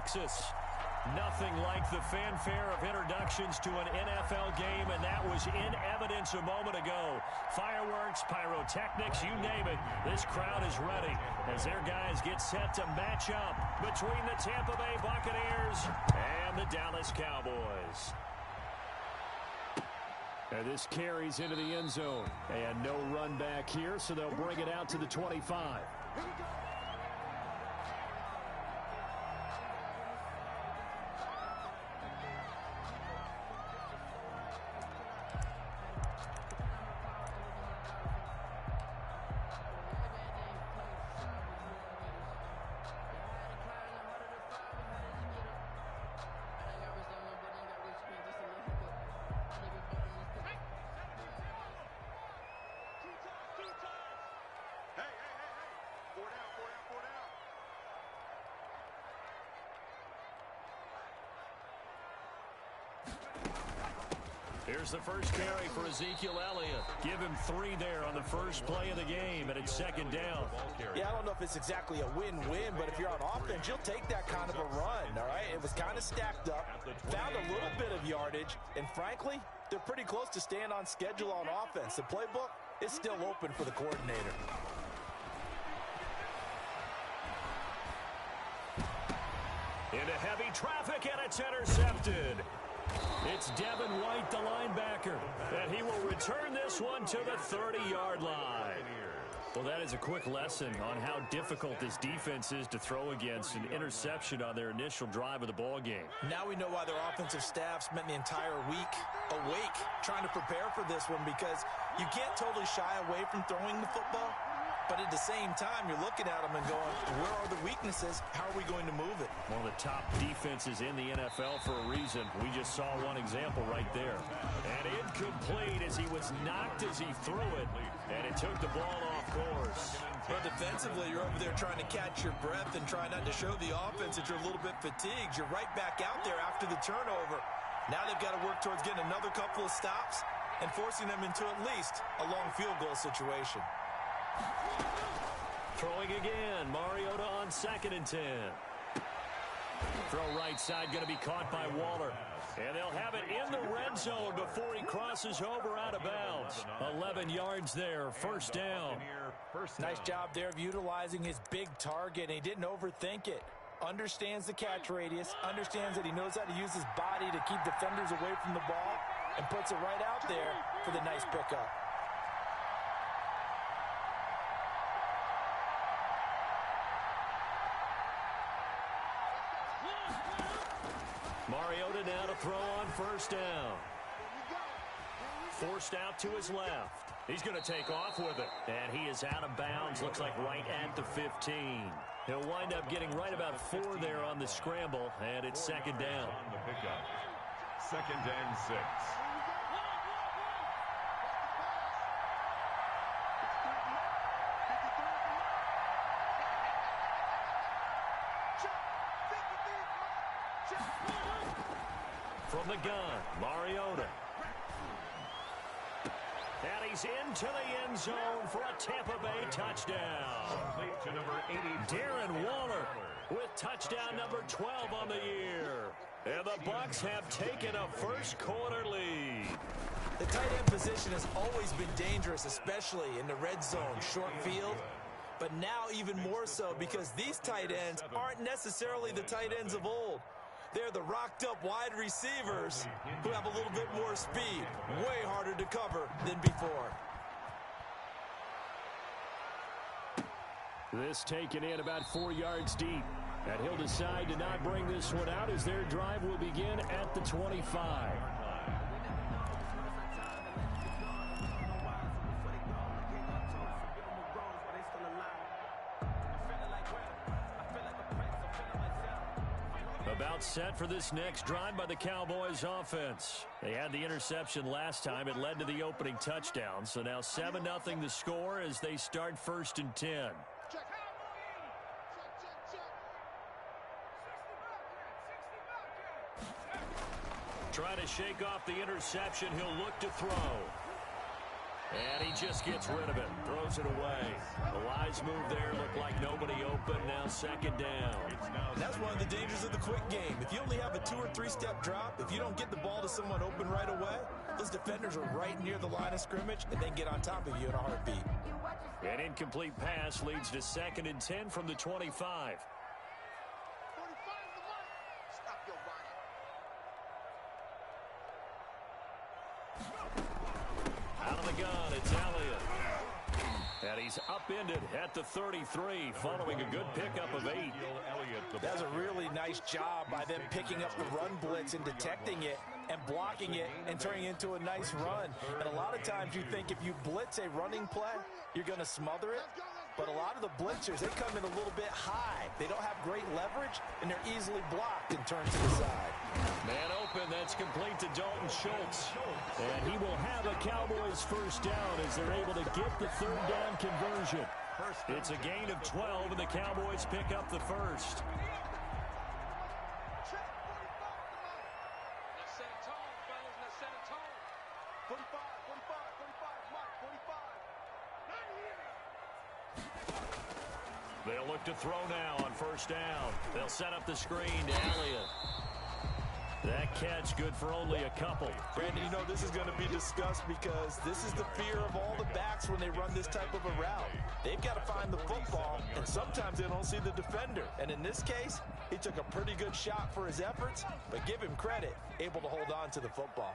Texas. Nothing like the fanfare of introductions to an NFL game, and that was in evidence a moment ago. Fireworks, pyrotechnics, you name it. This crowd is ready as their guys get set to match up between the Tampa Bay Buccaneers and the Dallas Cowboys. And this carries into the end zone. And no run back here, so they'll bring it out to the 25. Here's the first carry for Ezekiel Elliott. Give him 3 there on the first play of the game, and it's second down. Yeah, I don't know if it's exactly a win-win, but if you're on offense, you'll take that kind of a run, all right? It was kind of stacked up, found a little bit of yardage, and frankly, they're pretty close to staying on schedule on offense. The playbook is still open for the coordinator. Into heavy traffic, and it's intercepted. It's Devin White, the linebacker, and he will return this one to the 30-yard line. Well, that is a quick lesson on how difficult this defense is to throw against an interception on their initial drive of the ball game. Now we know why their offensive staff spent the entire week awake trying to prepare for this one, because you can't totally shy away from throwing the football. But at the same time, you're looking at them and going, where are the weaknesses? How are we going to move it? One of the top defenses in the NFL for a reason. We just saw one example right there. And incomplete as he was knocked as he threw it. And it took the ball off course. But defensively, you're over there trying to catch your breath and try not to show the offense that you're a little bit fatigued. You're right back out there after the turnover. Now they've got to work towards getting another couple of stops and forcing them into at least a long field goal situation. Throwing again, Mariota on 2nd and 10. Throw right side, going to be caught by Waller. And they'll have it in the red zone before he crosses over out of bounds. 11 yards there, first down. Nice job there of utilizing his big target, and he didn't overthink it. Understands the catch radius, understands that he knows how to use his body to keep defenders away from the ball, and puts it right out there for the nice pickup. Mariota now to throw on first down. Forced out to his left. He's going to take off with it. And he is out of bounds. Looks like right at the 15. He'll wind up getting right about 4 there on the scramble. And it's second down. On the pickup. 2nd and 6. From the gun, Mariota. And he's into the end zone for a Tampa Bay touchdown. Darren Waller with touchdown number 12 on the year. And the Bucs have taken a first quarter lead. The tight end position has always been dangerous, especially in the red zone, short field. But now even more so, because these tight ends aren't necessarily the tight ends of old. They're the rocked-up wide receivers who have a little bit more speed. Way harder to cover than before. This taken in about 4 yards deep. And he'll decide to not bring this one out as their drive will begin at the 25. About set for this next drive by the Cowboys offense. They had the interception last time. It led to the opening touchdown. So now 7-0 the score as they start 1st and 10. Trying to shake off the interception. He'll look to throw. And he just gets rid of it. Throws it away. The wise move there. Looked like nobody open. Now second down. And that's one of the dangers of the quick game. If you only have a 2- or 3-step drop, if you don't get the ball to someone open right away, those defenders are right near the line of scrimmage and then get on top of you in a heartbeat. An incomplete pass leads to 2nd and 10 from the 25. Out of the gun, it's Elliott. And he's upended at the 33 following a good pickup of 8. That's a really nice job by them picking up the run blitz and detecting it and blocking it and turning it into a nice run. And a lot of times you think if you blitz a running play, you're going to smother it. But a lot of the blitzers, they come in a little bit high. They don't have great leverage, and they're easily blocked and turned to the side. Man open, that's complete to Dalton Schultz. And he will have a Cowboys first down as they're able to get the 3rd down conversion. It's a gain of 12, and the Cowboys pick up the first. They'll look to throw now on first down. They'll set up the screen to Elliott. That catch good for only a couple. Brandon, you know this is going to be discussed because this is the fear of all the backs when they run this type of a route. They've got to find the football, and sometimes they don't see the defender. And in this case, he took a pretty good shot for his efforts, but give him credit, able to hold on to the football.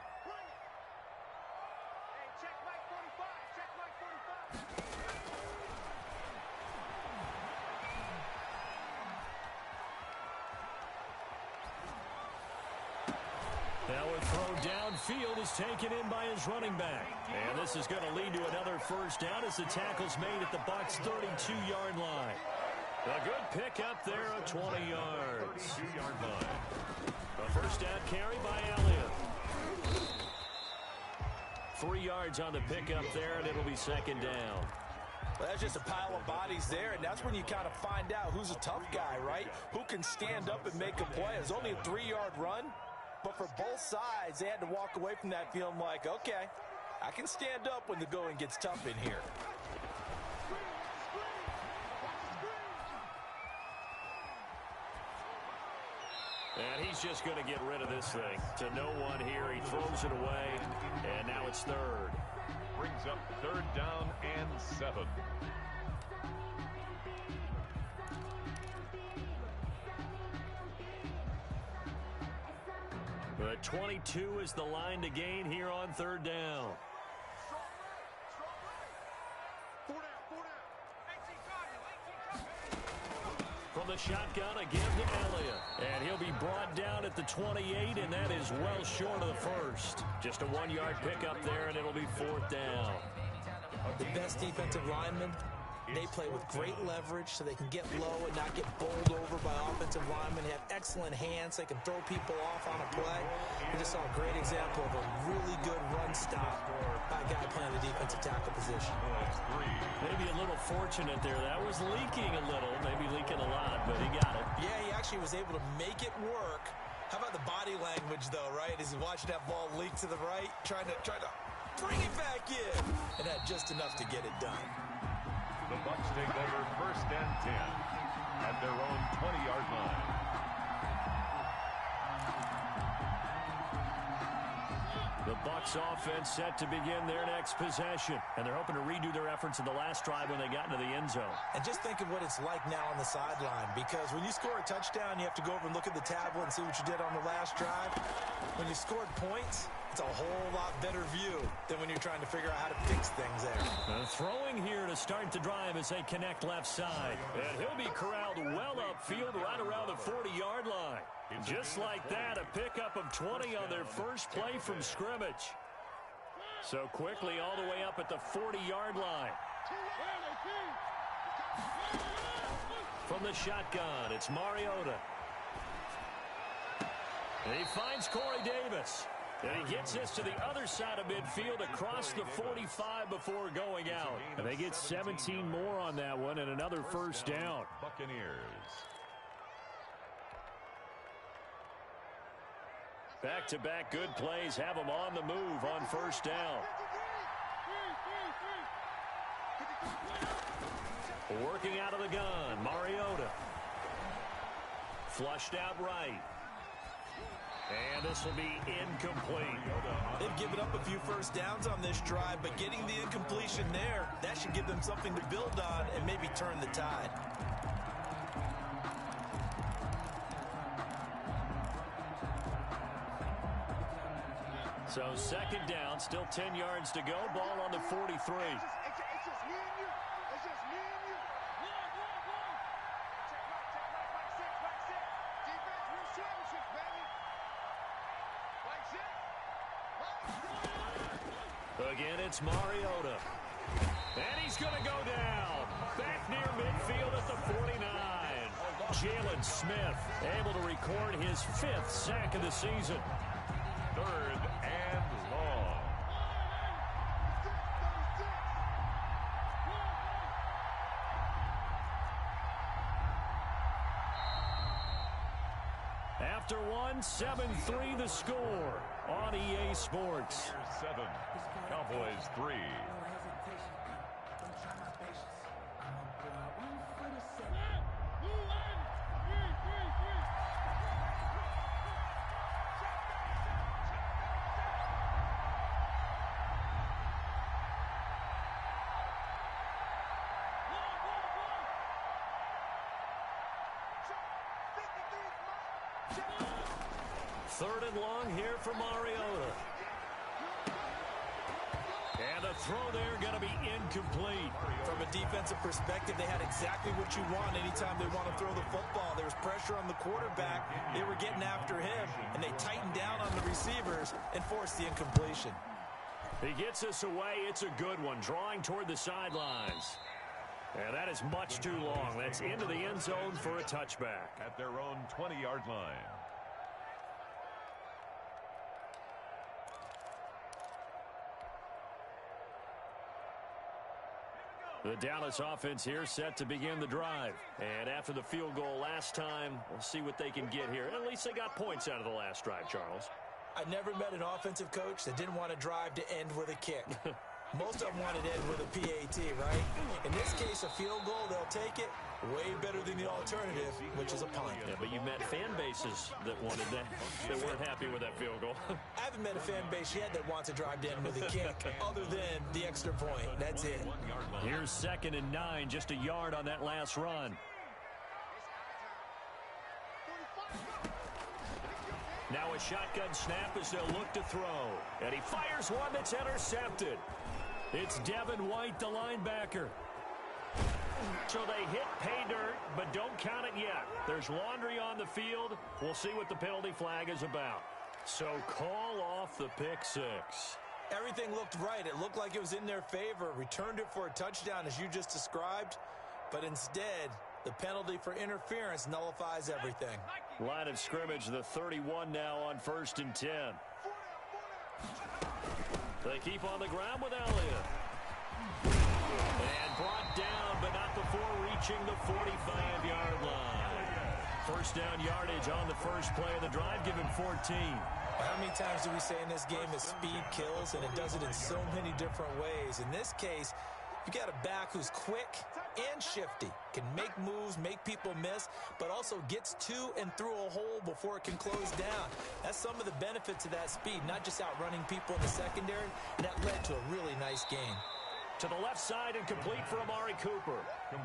Now a throw downfield is taken in by his running back. And this is going to lead to another first down as the tackle's made at the Bucs' 32-yard line. A good pickup there of 20 yards. 32-yard line. A first down carry by Elliott. 3 yards on the pickup there, and it'll be second down. Well, that's just a pile of bodies there, and that's when you kind of find out who's a tough guy, right? Who can stand up and make a play. It's only a 3-yard run. But for both sides, they had to walk away from that feeling like, okay, I can stand up when the going gets tough in here. And he's just going to get rid of this thing. To no one here. He throws it away, and now it's 3rd. Brings up 3rd down and 7. But 22 is the line to gain here on 3rd down. From the shotgun, a give to Elliott. And he'll be brought down at the 28, and that is well short of the first. Just a 1-yard pickup there, and it'll be 4th down. The best defensive linemen, they play with great leverage so they can get low and not get bowled over by offensive linemen. They have excellent hands. They can throw people off on a play. We just saw a great example of a really good run stop by a guy playing the defensive tackle position. Maybe a little fortunate there. That was leaking a little, maybe leaking a lot, but he got it. Yeah, he actually was able to make it work. How about the body language, though, right? As he's watching that ball leak to the right, trying to bring it back in. And had just enough to get it done. The Bucs take over 1st and 10 at their own 20-yard line. The Bucs offense set to begin their next possession. And they're hoping to redo their efforts in the last drive when they got into the end zone. And just think of what it's like now on the sideline. Because when you score a touchdown, you have to go over and look at the tablet and see what you did on the last drive. When you scored points, it's a whole lot better view than when you're trying to figure out how to fix things there. Throwing here to start the drive as they connect left side. And he'll be corralled well upfield right around the 40-yard line. Just like that, a pickup of 20 on their first play from scrimmage. So quickly all the way up at the 40-yard line. From the shotgun, it's Mariota. And he finds Corey Davis. And he gets this to the other side of midfield across the 45 before going out. And they get 17 more on that one and another first down. Buccaneers. Back-to-back good plays have them on the move on first down. Working out of the gun, Mariota. Flushed out right. And this will be incomplete. They've given up a few first downs on this drive, but getting the incompletion there, that should give them something to build on and maybe turn the tide. So second down, still 10 yards to go. Ball on the 43. It's just me and you. It's just me and you. Check, back six. Defense wins championships, baby. Again, it's Mariota. And he's going to go down. Back near midfield at the 49. Jalen Smith able to record his 5th sack of the season. 3rd and long. After one, 7-3 the score on EA Sports. 7, Cowboys 3. Third and long here for Mariota. And the throw there going to be incomplete. From a defensive perspective, they had exactly what you want anytime they want to throw the football. There was pressure on the quarterback. They were getting after him, and they tightened down on the receivers and forced the incompletion. He gets us away. It's a good one, drawing toward the sidelines. And that is much too long. That's into the end zone for a touchback. At their own 20-yard line. The Dallas offense here set to begin the drive. And after the field goal last time, we'll see what they can get here. At least they got points out of the last drive, Charles. I never met an offensive coach that didn't want to drive to end with a kick. Most of them wanted to end with a PAT, right? In this case, a field goal, they'll take it. Way better than the alternative, which is a punt. Yeah, but you met fan bases that wanted that weren't happy with that field goal. I haven't met a fan base yet that wants to drive to end with a kick, other than the extra point. That's it. Here's 2nd and 9, just a yard on that last run. Now a shotgun snap as they'll look to throw. And he fires one that's intercepted. It's Devin White, the linebacker. So they hit pay dirt, but don't count it yet. There's laundry on the field. We'll see what the penalty flag is about. So call off the pick 6. Everything looked right. It looked like it was in their favor. Returned it for a touchdown, as you just described. But instead, the penalty for interference nullifies everything. Line of scrimmage, the 31 now on 1st and 10. They keep on the ground with Elliott. And brought down, but not before reaching the 45-yard line. First down yardage on the first play of the drive, give him 14. How many times do we say in this game that speed kills, and it does it in so many different ways? In this case, you got a back who's quick and shifty, can make moves, make people miss, but also gets to and through a hole before it can close down. That's some of the benefits of that speed, not just outrunning people in the secondary, and that led to a really nice game. To the left side and complete for Amari Cooper.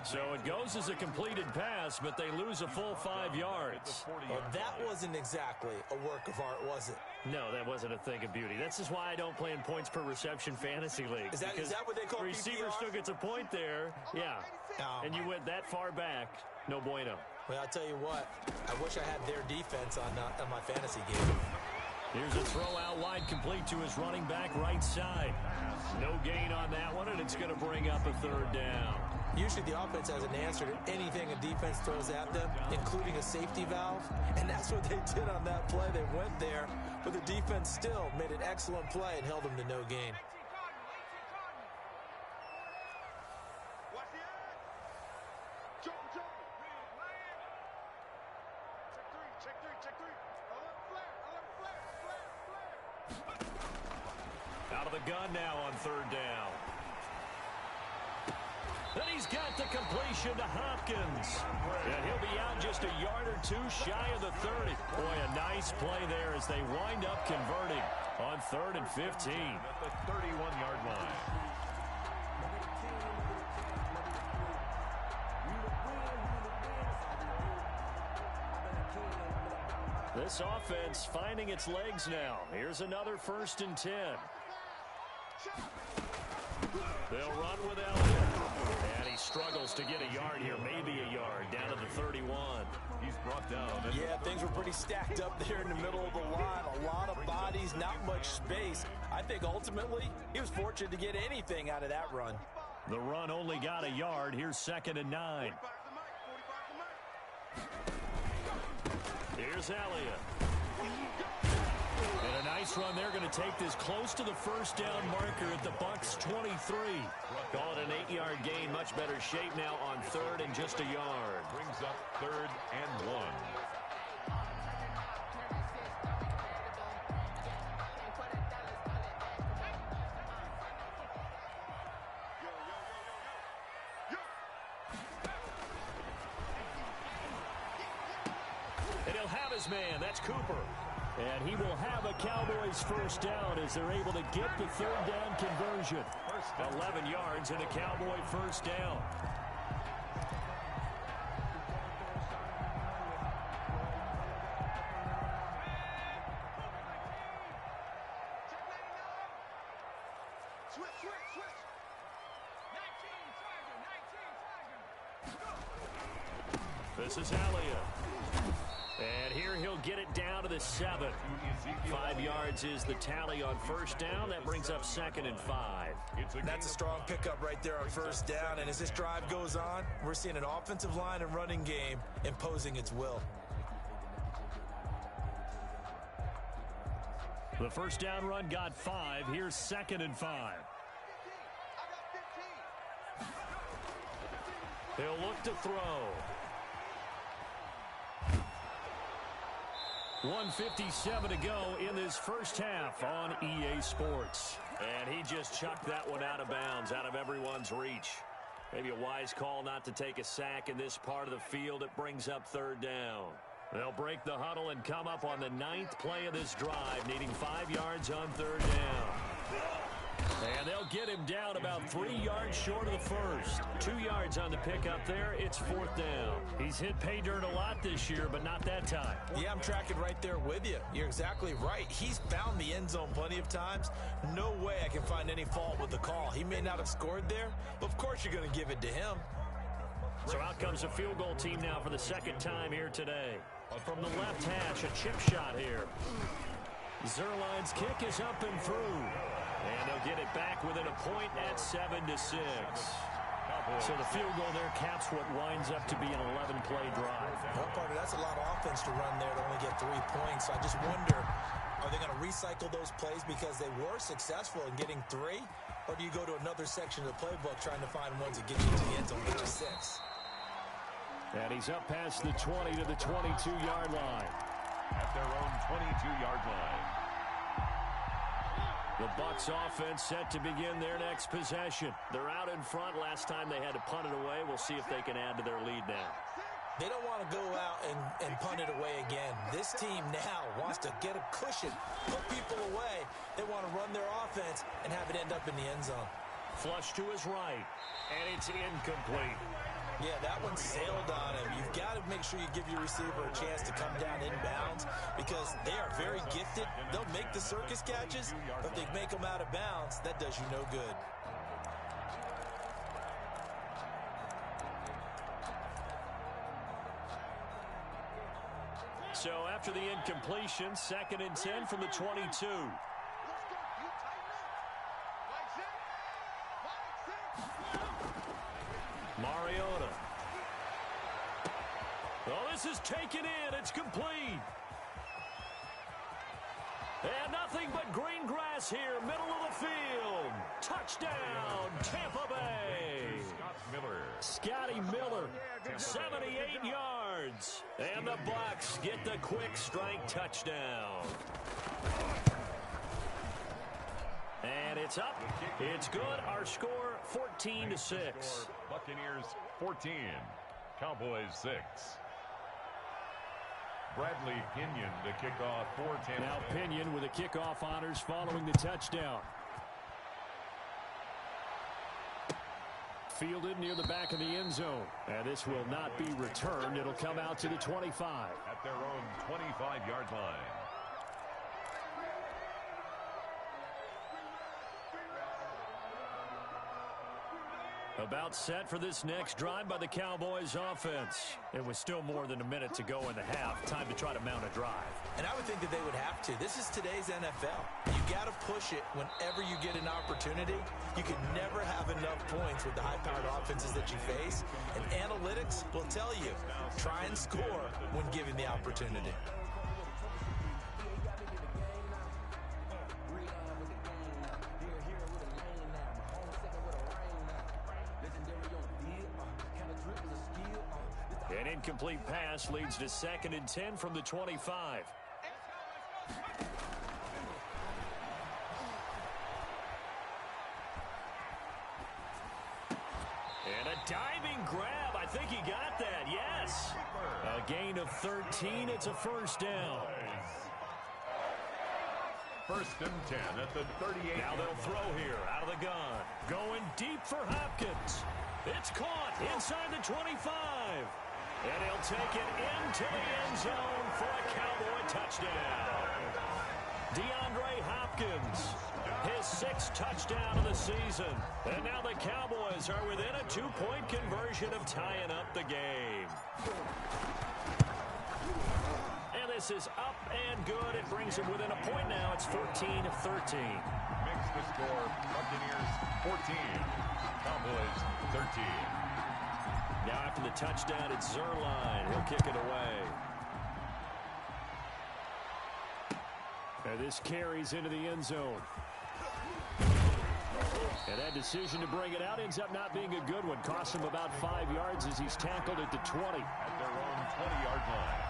So it goes as a completed pass, but they lose a full 5 yards. Well, that wasn't exactly a work of art, was it? No, that wasn't a thing of beauty. That's just why I don't play in points per reception fantasy league. Is that what they call receiver PPR? still gets a point there. Yeah. And you went that far back. No bueno. Well, I'll tell you what. I wish I had their defense on my fantasy game. Here's a throw out wide, complete to his running back right side. No gain on that one, and it's going to bring up a 3rd down. Usually the offense has an answer to anything a defense throws at them, including a safety valve, and that's what they did on that play. They went there, but the defense still made an excellent play and held them to no gain. Out of the gun now on 3rd down. And he's got the completion to Hopkins. And he'll be out just a yard or two shy of the 30. Boy, a nice play there as they wind up converting on 3rd and 15. At the 31-yard line. This offense finding its legs now. Here's another 1st and 10. They'll run with Elliott. And he struggles to get a yard here, maybe a yard, down to the 31. He's brought down. Yeah, things were pretty stacked up there in the middle of the line. A lot of bodies, not much space. I think ultimately he was fortunate to get anything out of that run. The run only got a yard. Here's 2nd and 9. Here's Elliott. And a nice run. They're going to take this close to the 1st down marker at the Bucs 23. Call it an 8-yard gain. Much better shape now on 3rd and just a yard. Brings up 3rd and 1. And he'll have his man. That's Cooper. And he will have a Cowboys 1st down as they're able to get the 3rd down conversion. 11 yards and a Cowboy 1st down. This is Elliott. And here he'll get it down to the 7. 5 yards is the tally on 1st down. That brings up 2nd and 5. That's a strong pickup right there on 1st down. And as this drive goes on, we're seeing an offensive line and running game imposing its will. The 1st down run got 5. Here's 2nd and 5. He'll look to throw. 1:57 to go in this 1st half on EA Sports. And he just chucked that one out of bounds, out of everyone's reach. Maybe a wise call not to take a sack in this part of the field. It brings up 3rd down. They'll break the huddle and come up on the 9th play of this drive, needing 5 yards on 3rd down. And they'll get him down about 3 yards short of the 1st. 2 yards on the pickup there. It's 4th down. He's hit pay dirt a lot this year, but not that time. Yeah, I'm tracking right there with you. You're exactly right. He's found the end zone plenty of times. No way I can find any fault with the call. He may not have scored there, but of course you're going to give it to him. So out comes a field goal team now for the 2nd time here today. From the left hash, a chip shot here. Zerline's kick is up and through. And they'll get it back within a point at 7-6. So the field goal there caps what winds up to be an 11-play drive. Well, partner, that's a lot of offense to run there to only get 3 points. So I just wonder, are they going to recycle those plays because they were successful in getting 3? Or do you go to another section of the playbook trying to find ones that get you to the end zone, get you 6? And he's up past the 20 to the 22-yard line. At their own 22-yard line. The Bucs offense set to begin their next possession. They're out in front. Last time they had to punt it away. We'll see if they can add to their lead now. They don't want to go out and punt it away again. This team now wants to get a cushion, put people away. They want to run their offense and have it end up in the end zone. Flush to his right, and it's incomplete. Yeah, that one sailed on him. You've got to make sure you give your receiver a chance to come down inbounds because they are very gifted. They'll make the circus catches, but if they make them out of bounds, that does you no good. So after the incompletion, 2nd and 10 from the 22. Mariota. Oh, this is taken in. It's complete. And nothing but green grass here, middle of the field. Touchdown, Tampa Bay. Scotty Miller, 78 yards. And the Bucs get the quick strike touchdown. And it's up. It's good. Our score 14-6. Buccaneers 14, Cowboys 6. Bradley Pinion to kick off for Tampa. Now Pinion with the kickoff honors following the touchdown. Fielded near the back of the end zone. And this will not be returned. It'll come out to the 25. At their own 25-yard line. About set for this next drive by the Cowboys offense. It was still more than a minute to go in the half. Time to try to mount a drive. And I would think that they would have to. This is today's NFL. You got to push it whenever you get an opportunity. You can never have enough points with the high-powered offenses that you face. And analytics will tell you, try and score when given the opportunity. An incomplete pass leads to 2nd and 10 from the 25. And a diving grab. I think he got that. Yes. A gain of 13. It's a first down. 1st and 10 at the 38. Now they'll throw here out of the gun. Going deep for Hopkins. It's caught inside the 25. And he'll take it into the end zone for a Cowboy touchdown. DeAndre Hopkins, his 6th touchdown of the season. And now the Cowboys are within a 2-point conversion of tying up the game. And this is up and good. It brings them within a point now. It's 14-13. Makes the score Buccaneers 14, Cowboys 13. Now after the touchdown, it's Zerline. He'll kick it away. And this carries into the end zone. And that decision to bring it out ends up not being a good one. Costs him about 5 yards as he's tackled at the 20. At their own 20-yard line.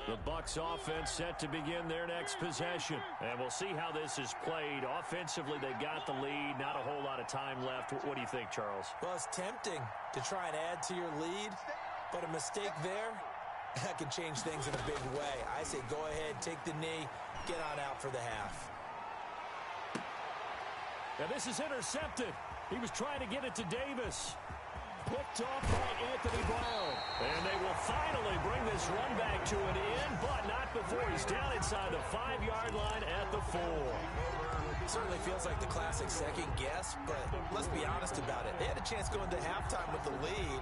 The Bucs offense set to begin their next possession. And we'll see how this is played. Offensively, they got the lead. Not a whole lot of time left. What do you think, Charles? Well, it's tempting to try and add to your lead, but a mistake there, that can change things in a big way. I say go ahead, take the knee, get on out for the half. Now this is intercepted. He was trying to get it to Davis. Picked off by Anthony Brown. And they will finally bring this run back to an end, but not before he's down inside the 5-yard line at the 4. Certainly feels like the classic second guess, but let's be honest about it. They had a chance going to halftime with the lead.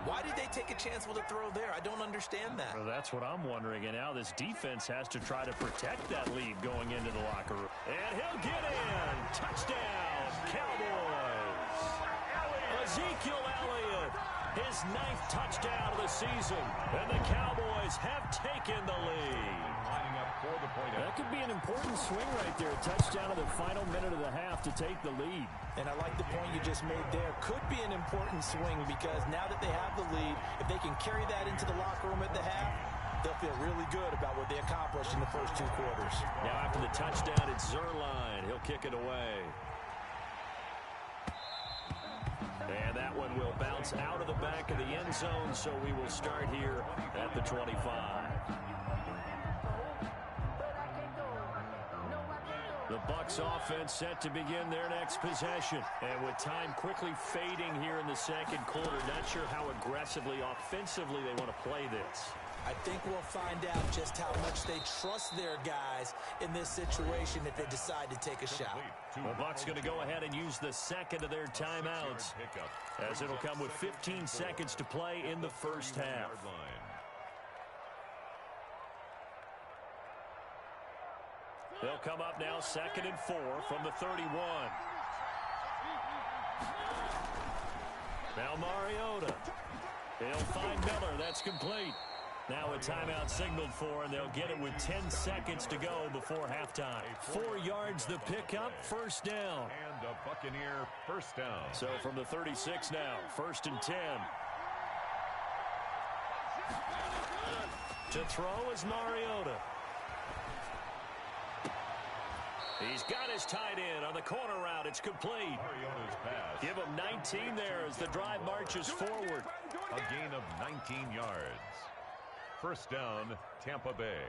Why did they take a chance with a throw there? I don't understand that. Well, that's what I'm wondering. And now this defense has to try to protect that lead going into the locker room. And he'll get in. Touchdown, Cowboys. Ezekiel Elliott, his 9th touchdown of the season. And the Cowboys have taken the lead. Lining up for the point. That could be an important swing right there. A touchdown of the final minute of the half to take the lead. And I like the point you just made there. Could be an important swing because now that they have the lead, if they can carry that into the locker room at the half, they'll feel really good about what they accomplished in the first 2 quarters. Now after the touchdown, it's Zerline. He'll kick it away. And that one will bounce out of the back of the end zone, so we will start here at the 25. The Bucs offense set to begin their next possession. And with time quickly fading here in the second quarter, not sure how aggressively, offensively they want to play this. I think we'll find out just how much they trust their guys in this situation if they decide to take a shot. The Bucs going to go ahead and use the second of their timeouts, as it'll come with 15 seconds to play in the first half. They'll come up now 2nd and 4 from the 31. Now Mariota. He'll find Miller. That's complete. Now a timeout signaled for, and they'll get it with 10 seconds to go before halftime. 4 yards the pickup, first down. And a Buccaneer first down. So from the 36 now, 1st and 10. To throw is Mariota. He's got his tight end on the corner route. It's complete. Mariota's pass. Give him 19 there as the drive marches forward. A gain of 19 yards. First down, Tampa Bay.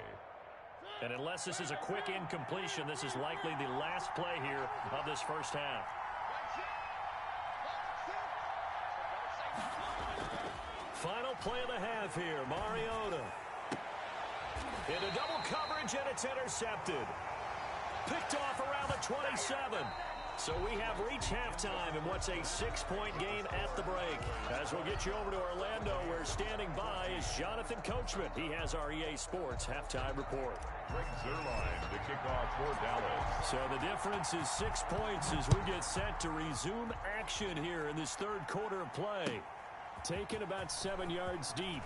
And unless this is a quick incompletion, this is likely the last play here of this first half. Final play of the half here. Mariota. Into double coverage, and it's intercepted. Picked off around the 27. So we have reached halftime in what's a 6-point game at the break. As we'll get you over to Orlando, where standing by is Jonathan Coachman. He has our EA Sports halftime report. Greg Zuerlein to kick off for Dallas. So the difference is 6 points as we get set to resume action here in this third quarter of play. Taken about 7 yards deep.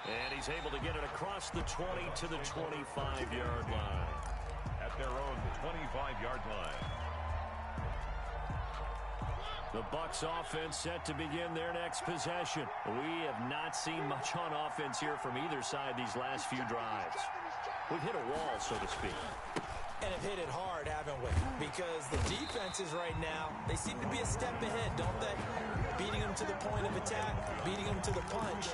And he's able to get it across the 20 to the 25-yard line. At their own 25-yard line. The Bucs offense set to begin their next possession. We have not seen much on offense here from either side these last few drives. We've hit a wall, so to speak. And have hit it hard, haven't we? Because the defenses right now, they seem to be a step ahead, don't they? Beating them to the point of attack, beating them to the punch.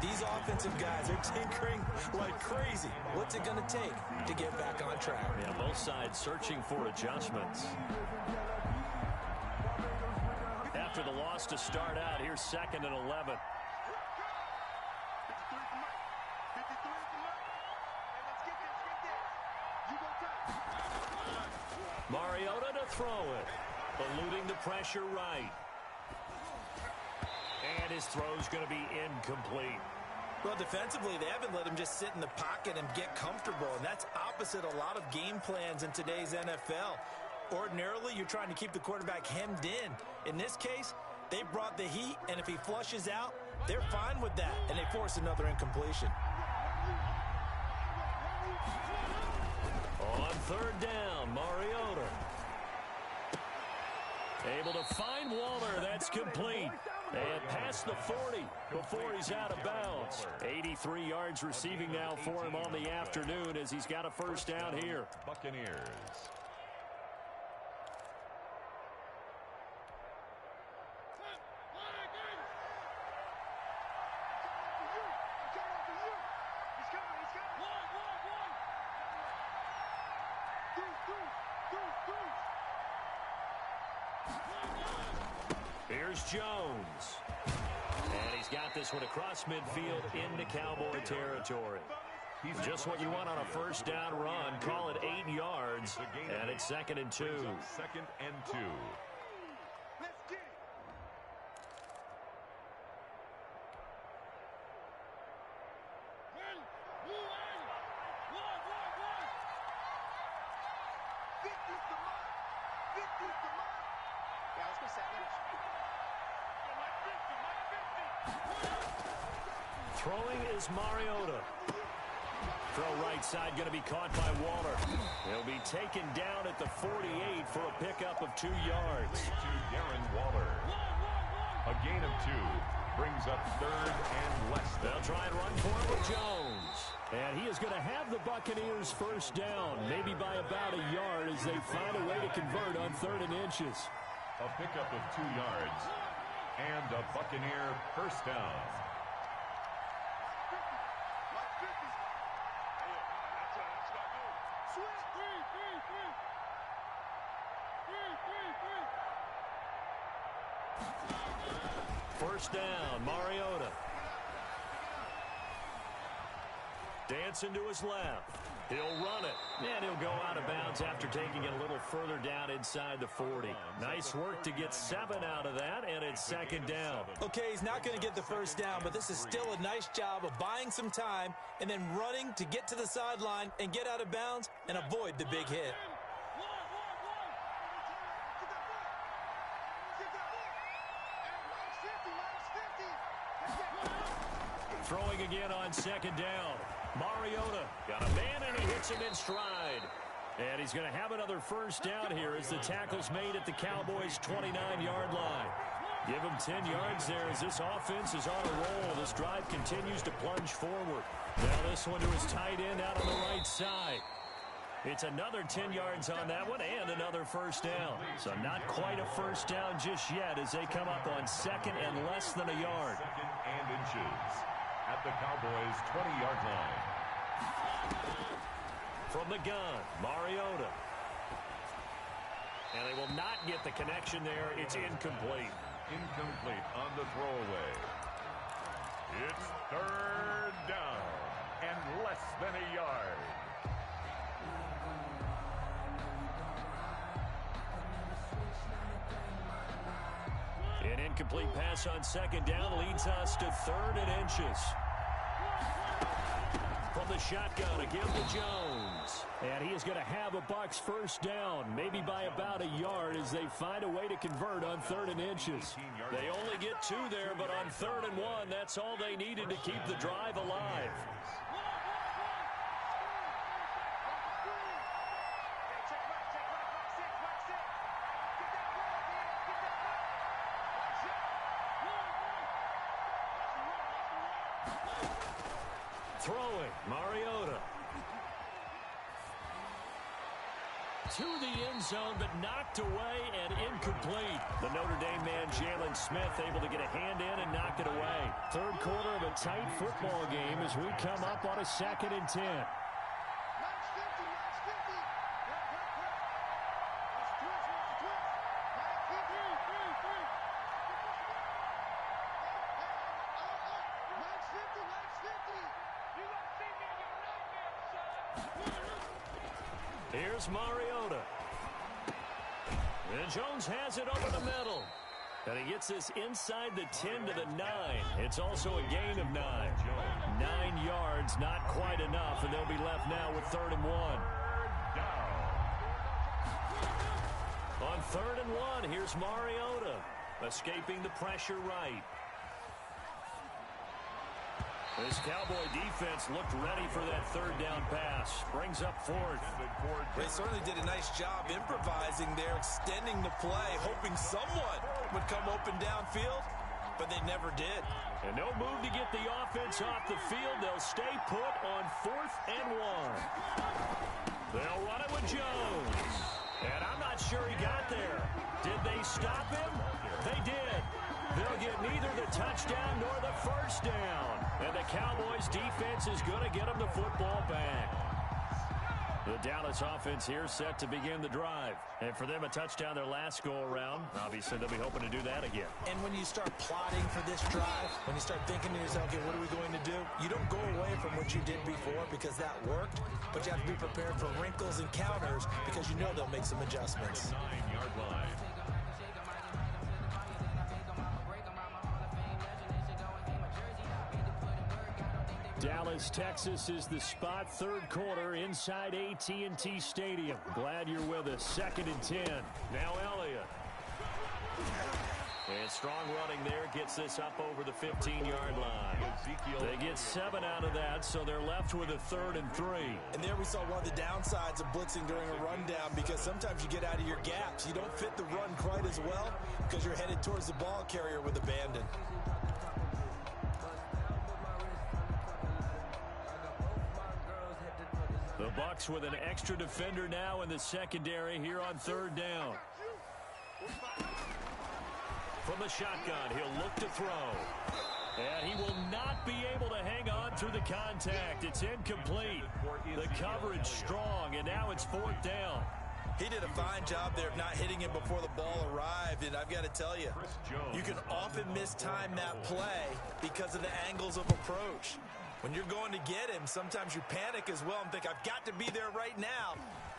These offensive guys are tinkering like crazy. What's it going to take to get back on track? Yeah, both sides searching for adjustments. After the loss to start out, here's 2nd and 11. Mariota to throw it. Eluding the pressure right. And his throw's going to be incomplete. Well, defensively, they haven't let him just sit in the pocket and get comfortable, and that's opposite a lot of game plans in today's NFL. Ordinarily, you're trying to keep the quarterback hemmed in. In this case, they brought the heat, and if he flushes out, they're fine with that, and they force another incompletion. On 3rd down, Mariota. Able to find Waller. That's complete. And past the 40 before he's out of bounds. 83 yards receiving now for him on the afternoon as he's got a first down here. Buccaneers. Here's Jones. And he's got this one across midfield into Cowboy territory. Just what you want on a first down run. Call it 8 yards. And it's 2nd and 2. 2nd and 2. Let's get it. Throwing is Mariota. Throw right side going to be caught by Waller. He'll be taken down at the 48 for a pickup of 2 yards. To Darren Waller. A gain of 2 brings up 3rd and less than. They'll try and run for it with Jones. And he is going to have the Buccaneers first down, maybe by about a yard as they find a way to convert on 3rd and inches. A pickup of 2 yards. And a Buccaneer first down. First down, Mariota. Dancing to his left. He'll run it, and he'll go out of bounds after taking it a little further down inside the 40. Nice work to get 7 out of that, and it's 2nd down. Okay, he's not going to get the first down, but this is still a nice job of buying some time and then running to get to the sideline and get out of bounds and avoid the big hit. Throwing again on second down. Mariota got a man, and he hits him in stride. And he's going to have another first down here as the tackle's made at the Cowboys' 29-yard line. Give him 10 yards there as this offense is on a roll. This drive continues to plunge forward. Now this one to his tight end out on the right side. It's another 10 yards on that one and another first down. So not quite a first down just yet as they come up on second and less than a yard. Second and inches at the Cowboys' 20-yard line. From the gun, Mariota. And they will not get the connection there. It's incomplete. Incomplete on the throwaway. It's third down and less than a yard. An incomplete pass on second down leads us to third and inches. From the shotgun again to Jones. And he is going to have a Bucs first down, maybe by about a yard as they find a way to convert on third and inches. They only get two there, but on third and one, that's all they needed to keep the drive alive. Throwing, Mariota. To the end zone, but knocked away and incomplete. The Notre Dame man, Jalen Smith, able to get a hand in and knock it away. Third quarter of a tight football game as we come up on a 2nd and 10. Here's Mariota. And Jones has it over the middle. And he gets this inside the 10 to the 9. It's also a gain of 9. 9 yards, not quite enough, and they'll be left now with 3rd and 1. On 3rd and 1, here's Mariota. Escaping the pressure right. This Cowboy defense looked ready for that 3rd down pass. Brings up 4th. They certainly did a nice job improvising there, extending the play, hoping someone would come open downfield, but they never did. And no move to get the offense off the field. They'll stay put on 4th and 1. They'll run it with Jones. And I'm not sure he got there. Did they stop him? They did. They'll get neither the touchdown nor the first down. And the Cowboys defense is going to get them the football back. The Dallas offense here set to begin the drive. And for them, a touchdown their last go-around. Obviously, they'll be hoping to do that again. And when you start plotting for this drive, when you start thinking to yourself, okay, what are we going to do? You don't go away from what you did before because that worked, but you have to be prepared for wrinkles and counters because you know they'll make some adjustments. 9-yard line. Dallas, Texas is the spot. 3rd quarter inside AT&T Stadium. Glad you're with us. 2nd and 10. Now Elliott. And strong running there gets this up over the 15-yard line. They get 7 out of that, so they're left with a 3rd and 3. And there we saw one of the downsides of blitzing during a rundown because sometimes you get out of your gaps. You don't fit the run quite as well because you're headed towards the ball carrier with abandon. The Bucs with an extra defender now in the secondary here on 3rd down. From the shotgun, he'll look to throw. And he will not be able to hang on through the contact. It's incomplete. The coverage strong, and now it's 4th down. He did a fine job there of not hitting him before the ball arrived, and I've got to tell you, you can often mistime that play because of the angles of approach. When you're going to get him, sometimes you panic as well and think, I've got to be there right now.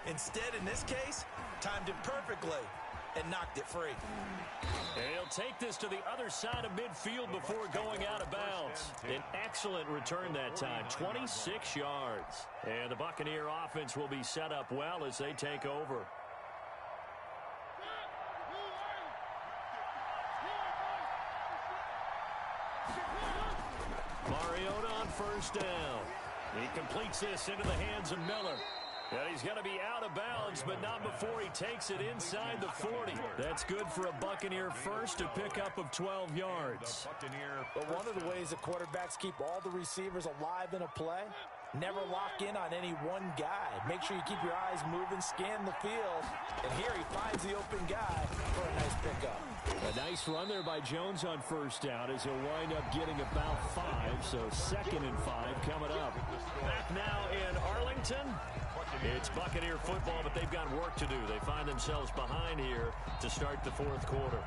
Instead, in this case, timed it perfectly and knocked it free. And he'll take this to the other side of midfield before going out of bounds. An excellent return that time, 26 yards. And the Buccaneer offense will be set up well as they take over. Mariota on first down. He completes this into the hands of Miller. And he's going to be out of bounds, but not before he takes it inside the 40. That's good for a Buccaneer first, a pickup of 12 yards. But one of the ways that quarterbacks keep all the receivers alive in a play, never lock in on any one guy. Make sure you keep your eyes moving, scan the field. And here he finds the open guy for a nice pickup. A nice run there by Jones on first down as he'll wind up getting about 5. So 2nd and 5 coming up. Back now in Arlington. It's Buccaneer football, but they've got work to do. They find themselves behind here to start the 4th quarter.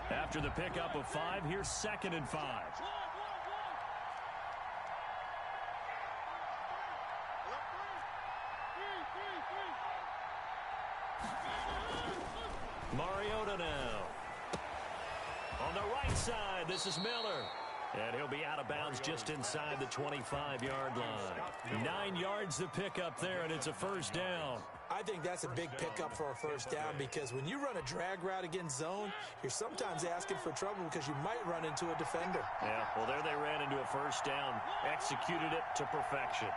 After the pickup of 5, here's 2nd and 5. Mariota now. On the right side, this is Miller. And he'll be out of bounds just inside the 25-yard line. 9 yards to pick up there, and it's a first down. I think that's a big pickup for a first down because when you run a drag route against zone, you're sometimes asking for trouble because you might run into a defender. Yeah, well, there they ran into a first down. Executed it to perfection.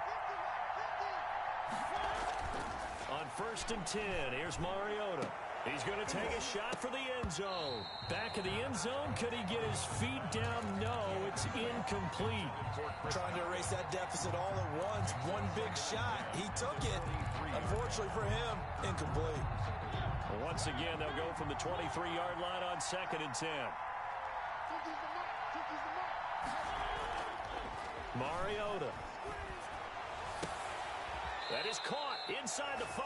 On 1st and 10, here's Mariota. He's going to take a shot for the end zone. Back of the end zone. Could he get his feet down? No, it's incomplete. Trying to erase that deficit all at once. One big shot. He took it. Unfortunately for him, incomplete. Once again, they'll go from the 23-yard line on 2nd and 10. Mariota. That is caught inside the 5.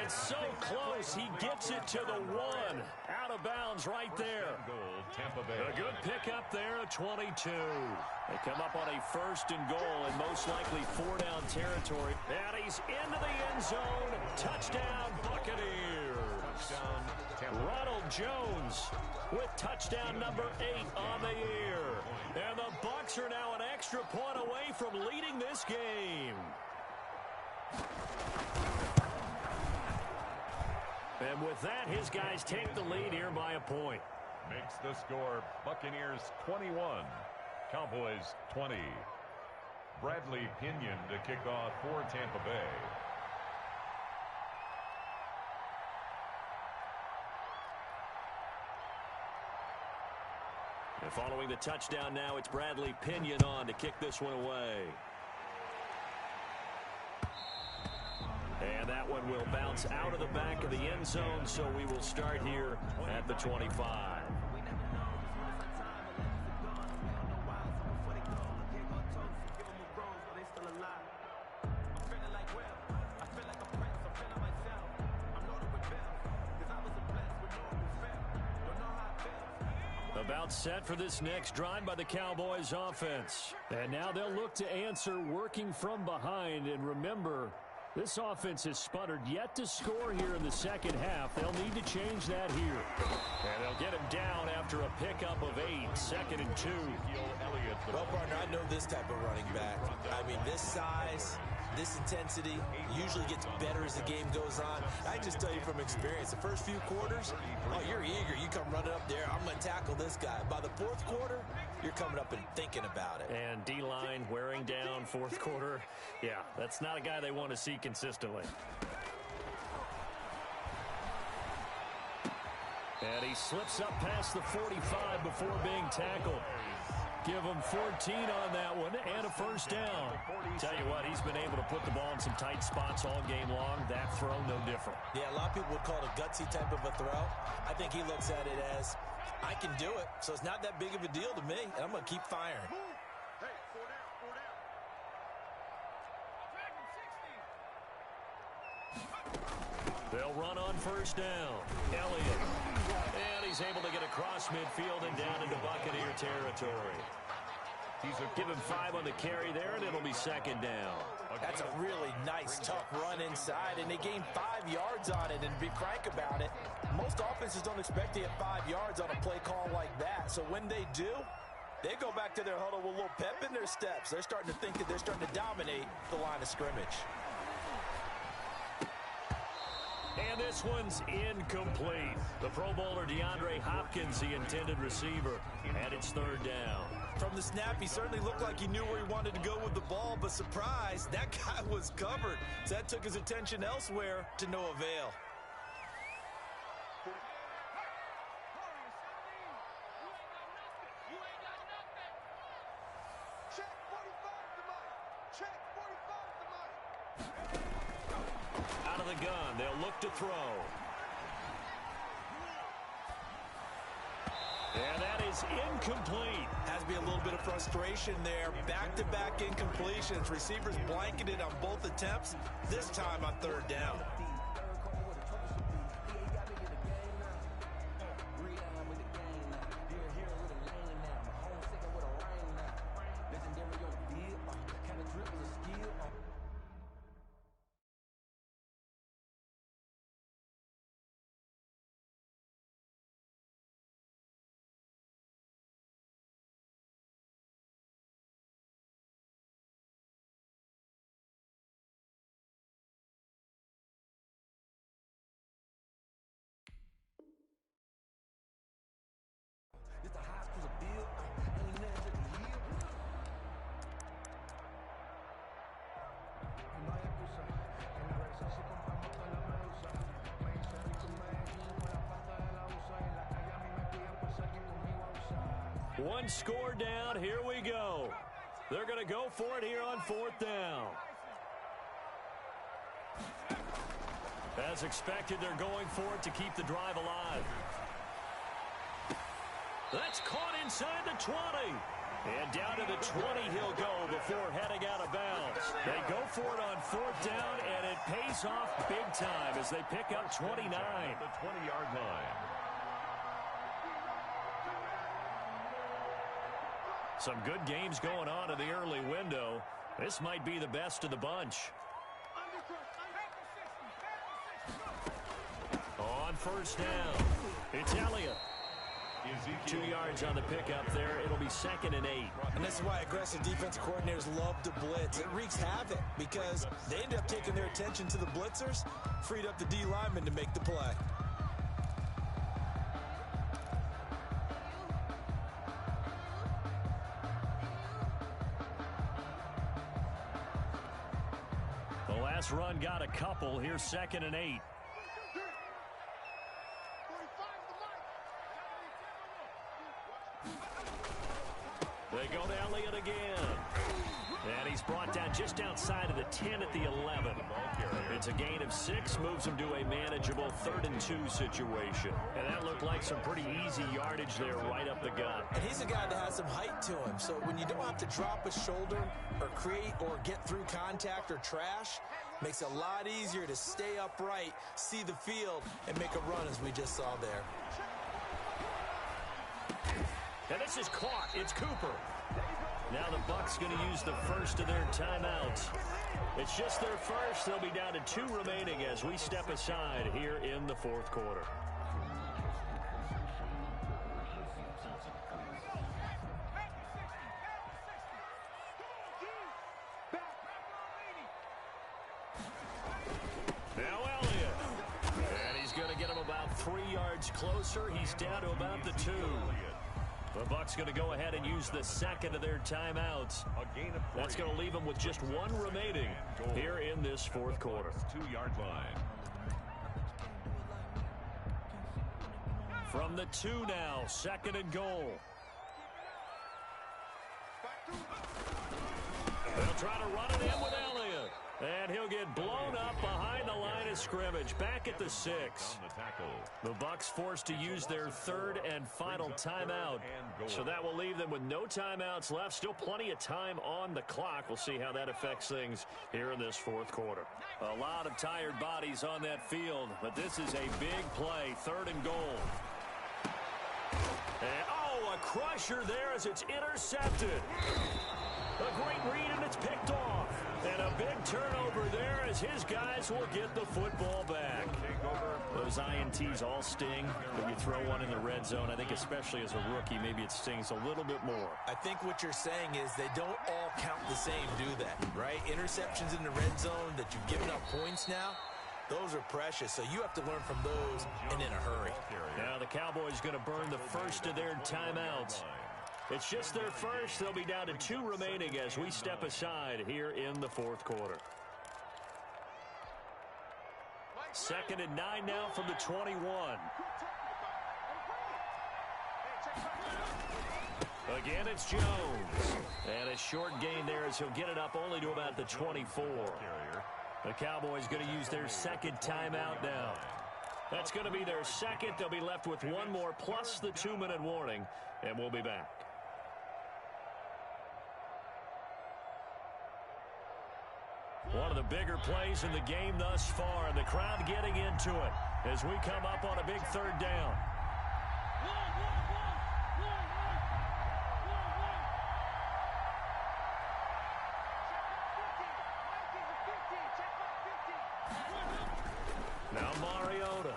And so close, he gets it to the 1. Out of bounds right there. A good pickup there, a 22. They come up on a 1st and goal in most likely 4-down territory. And he's into the end zone. Touchdown, Buccaneers. Ronald Jones with touchdown number 8 on the year. And the Bucs are now an extra point away from leading this game. And with that, his guys take the lead here by a point. Makes the score Buccaneers 21, Cowboys 20. Bradley Pinion to kick off for Tampa Bay. And following the touchdown now, it's Bradley Pinion on to kick this one away. And that one will bounce out of the back of the end zone, so we will start here at the 25. About set for this next drive by the Cowboys offense. And now they'll look to answer working from behind. And remember, this offense has sputtered yet to score here in the second half. They'll need to change that here. And they'll get him down after a pickup of 8, 2nd and 2. Well, partner, I know this type of running back. I mean, this size, this intensity usually gets better as the game goes on. I just tell you from experience, the first few quarters, oh, you're eager. You come running up there. I'm going to tackle this guy. By the 4th quarter, you're coming up and thinking about it. And D-line wearing down 4th quarter. Yeah, that's not a guy they want to see consistently. And he slips up past the 45 before being tackled. Give him 14 on that one and a first down. Tell you what, he's been able to put the ball in some tight spots all game long. That throw, no different. Yeah, a lot of people would call it a gutsy type of a throw. I think he looks at it as, I can do it, so it's not that big of a deal to me, and I'm going to keep firing. They'll run on first down. Elliott. And he's able to get across midfield and down into Buccaneer territory. Give him 5 on the carry there, and it'll be 2nd down. That's a really nice, tough run inside, and they gained 5 yards on it. And to be frank about it, most offenses don't expect to get 5 yards on a play call like that. So when they do, they go back to their huddle with a little pep in their steps. They're starting to think that they're starting to dominate the line of scrimmage. And this one's incomplete. The Pro Bowler DeAndre Hopkins, the intended receiver, and it's third down. From the snap, he certainly looked like he knew where he wanted to go with the ball, but surprise, that guy was covered. So that took his attention elsewhere to no avail. Check 45 to Mike. Check 45 to Mike. Out of the gun, they'll look to throw. And that is incomplete. Has to be a little bit of frustration there. Back-to-back incompletions. Receivers blanketed on both attempts, this time on third down. One score down. Here we go. They're going to go for it here on fourth down. As expected, they're going for it to keep the drive alive. That's caught inside the 20. And down to the 20 he'll go before heading out of bounds. They go for it on fourth down, and it pays off big time as they pick up 29. The 20-yard line. Some good games going on in the early window. This might be the best of the bunch. On first down, it's Elliott. 2 yards on the pickup there. It'll be 2nd and 8. And this is why aggressive defensive coordinators love to blitz. It wreaks havoc because they end up taking their attention to the blitzers, freed up the D lineman to make the play. The last run got a couple. Here's 2nd and 8. They go to Elliott again. And he's brought down just outside of the 10 at the 11. It's a gain of 6, moves him to a manageable 3rd and 2 situation. And that looked like some pretty easy yardage there right up the gut. And he's a guy that has some height to him. So when you don't have to drop a shoulder or create or get through contact or trash, makes it a lot easier to stay upright, see the field, and make a run as we just saw there. And this is caught. It's Cooper. Now the Bucs going to use the first of their timeouts. It's just their first. They'll be down to 2 remaining as we step aside here in the 4th quarter. Now Elliott. And he's going to get him about 3 yards closer. He's down to about the 2. The Bucs going to go ahead and use the 2nd of their timeouts. That's going to leave them with just 1 remaining here in this 4th quarter. 2-yard line. From the 2 now, 2nd and goal. They'll try to run it in with Elliott. And he'll get blown up behind the line of scrimmage. Back at the 6. The Bucs forced to use their 3rd and final timeout. So that will leave them with no timeouts left. Still plenty of time on the clock. We'll see how that affects things here in this 4th quarter. A lot of tired bodies on that field. But this is a big play. 3rd and goal. And, oh, a crusher there as it's intercepted. A great read, and it's picked off. And a big turnover there as his guys will get the football back. Those INTs all sting, but you throw one in the red zone. I think especially as a rookie, maybe it stings a little bit more. I think what you're saying is they don't all count the same, do they? Right? Interceptions in the red zone that you've given up points now, Those are precious, so you have to learn from those and in a hurry. Now the Cowboys going to burn the first of their timeouts. It's just their first. They'll be down to 2 remaining as we step aside here in the fourth quarter. 2nd and 9 now from the 21. Again, it's Jones. And a short gain there as he'll get it up only to about the 24. The Cowboys going to use their 2nd timeout now. That's going to be their 2nd. They'll be left with 1 more plus the 2-minute warning, and we'll be back. One of the bigger plays in the game thus far, and the crowd getting into it as we come up on a big 3rd down. Now Mariota.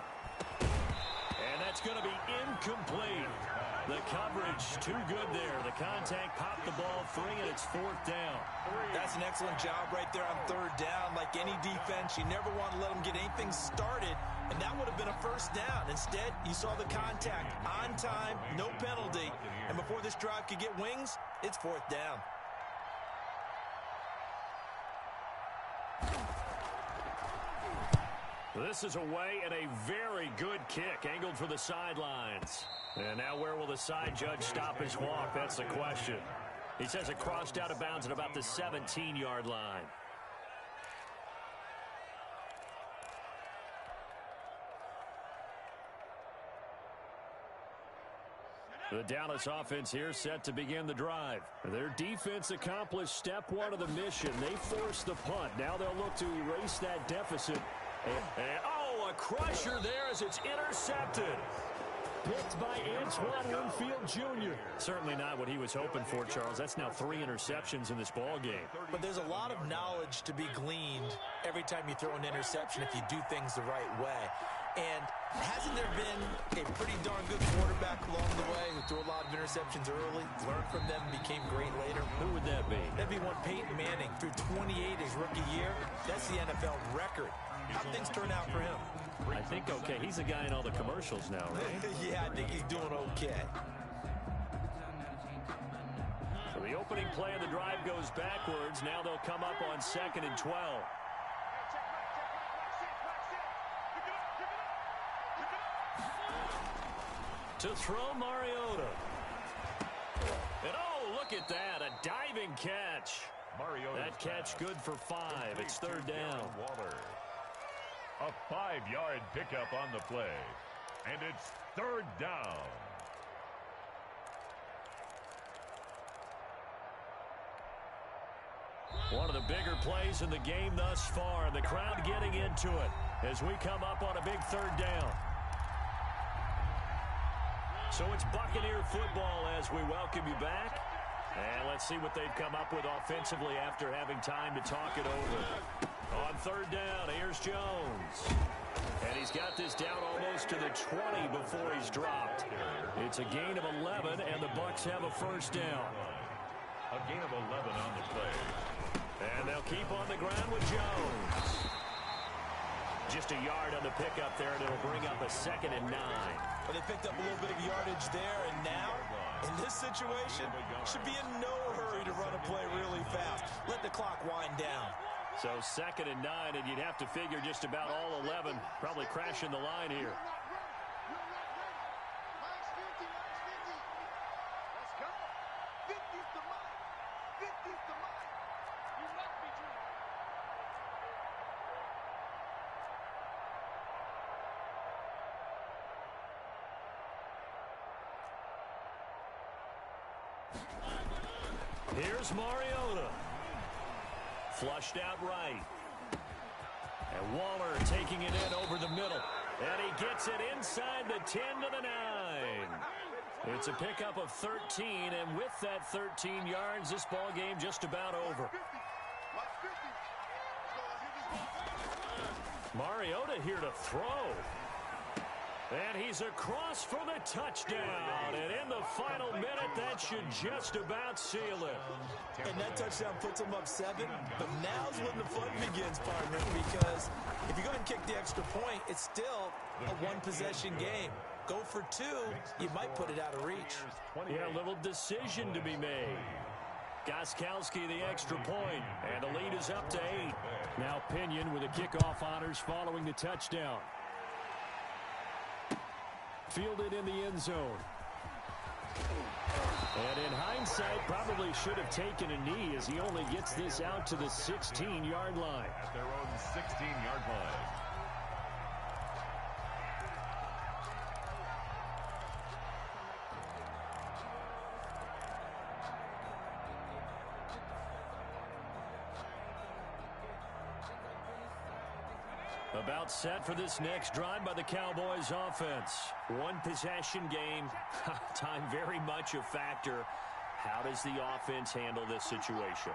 And that's going to be incomplete. The coverage too good there. The contact popped the ball free, and it's 4th down. That's an excellent job right there on 3rd down. Like any defense, you never want to let them get anything started, and that would have been a 1st down. Instead, you saw the contact on time, no penalty, and before this drive could get wings, it's 4th down. This is away and a very good kick, angled for the sidelines. And now where will the side judge stop his walk? That's the question. He says it crossed out of bounds at about the 17-yard line. The Dallas offense here set to begin the drive. Their defense accomplished step 1 of the mission. They forced the punt. Now they'll look to erase that deficit. And oh, a crusher there as it's intercepted. Picked by Antoine Winfield Jr. Certainly not what he was hoping for, Charles. That's now 3 interceptions in this ball game. But there's a lot of knowledge to be gleaned every time you throw an interception if you do things the right way. And hasn't there been a pretty darn good quarterback along the way who threw a lot of interceptions early, learned from them, became great later? Who would that be? That'd be one Peyton Manning. Threw 28 his rookie year. That's the NFL record. How'd things turn out for him? I think okay. He's the guy in all the commercials now, right? Yeah, I think he's doing okay. So the opening play of the drive goes backwards. Now they'll come up on 2nd and 12. To throw Mariota. And oh, look at that. A diving catch. That catch good for 5. It's 3rd down. A 5-yard pickup on the play. And it's 3rd down. One of the bigger plays in the game thus far. The crowd getting into it as we come up on a big 3rd down. So it's Buccaneer football as we welcome you back. And let's see what they've come up with offensively after having time to talk it over. On 3rd down, here's Jones. And he's got this down almost to the 20 before he's dropped. It's a gain of 11, and the Bucs have a 1st down. A gain of 11 on the play. And they'll keep on the ground with Jones. Just a yard on the pickup there, and it'll bring up a 2nd and 9. But they picked up a little bit of yardage there, and now, in this situation, should be in no hurry to run a play really fast. Let the clock wind down. So 2nd and 9, and you'd have to figure just about all 11 probably crashing the line here. Here's Mariota. Flushed out right. And Waller taking it in over the middle. And he gets it inside the 10 to the 9. It's a pickup of 13, and with that 13 yards, this ball game just about over. Mariota here to throw. And he's across for the touchdown. And in the final minute, that should just about seal it. And that touchdown puts him up 7. But now's when the fun begins, partner, because if you go ahead and kick the extra point, it's still a one-possession game. Go for 2, you might put it out of reach. Yeah, a little decision to be made. Gostkowski the extra point, and the lead is up to 8. Now Pinion with the kickoff honors following the touchdown. Fielded in the end zone. And in hindsight, probably should have taken a knee as he only gets this out to the 16-yard line. At their own 16-yard line. About set for this next drive by the Cowboys offense. One possession game. Time very much a factor. How does the offense handle this situation?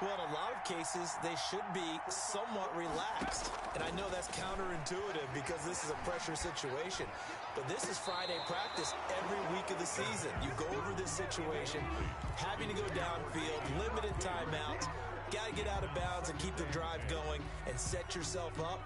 Well, in a lot of cases, they should be somewhat relaxed. And I know that's counterintuitive because this is a pressure situation. But this is Friday practice every week of the season. You go over this situation, having to go downfield, limited timeouts, got to get out of bounds and keep the drive going and set yourself up.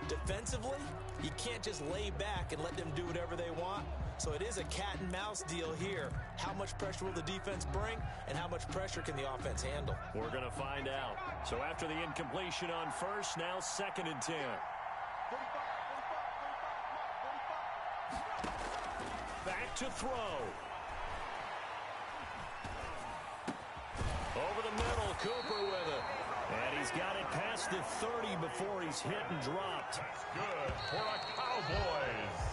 Defensively, you can't just lay back and let them do whatever they want. So it is a cat and mouse deal here. How much pressure will the defense bring, and how much pressure can the offense handle? We're going to find out. So after the incompletion on first, now 2nd and 10. Back to throw. Over the middle, Cooper with it. And he's got it past the 30 before he's hit and dropped. That's good for the Cowboys.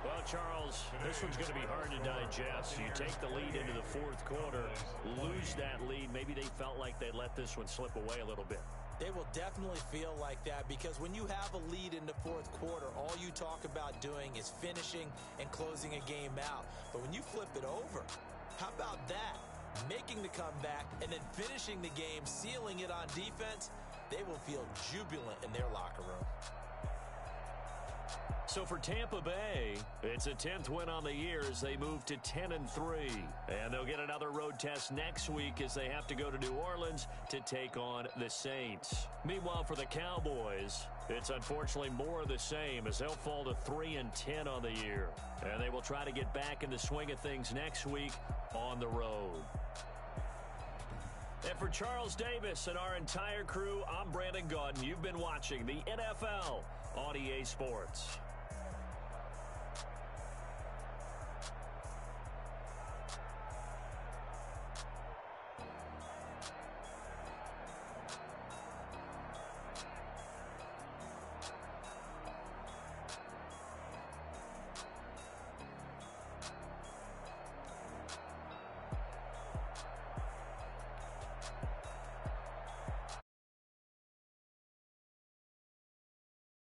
Well, Charles, this one's going to be hard to digest. You take the lead into the 4th quarter, lose that lead. Maybe they felt like they let this one slip away a little bit. They will definitely feel like that because when you have a lead in the 4th quarter, all you talk about doing is finishing and closing a game out. But when you flip it over, how about that? Making the comeback and then finishing the game, sealing it on defense, they will feel jubilant in their locker room. So for Tampa Bay, it's a 10th win on the year as they move to 10-3. And they'll get another road test next week as they have to go to New Orleans to take on the Saints. Meanwhile, for the Cowboys, it's unfortunately more of the same as they'll fall to 3-10 on the year. And they will try to get back in the swing of things next week on the road. And for Charles Davis and our entire crew, I'm Brandon Gaudin. You've been watching the NFL on EA Sports.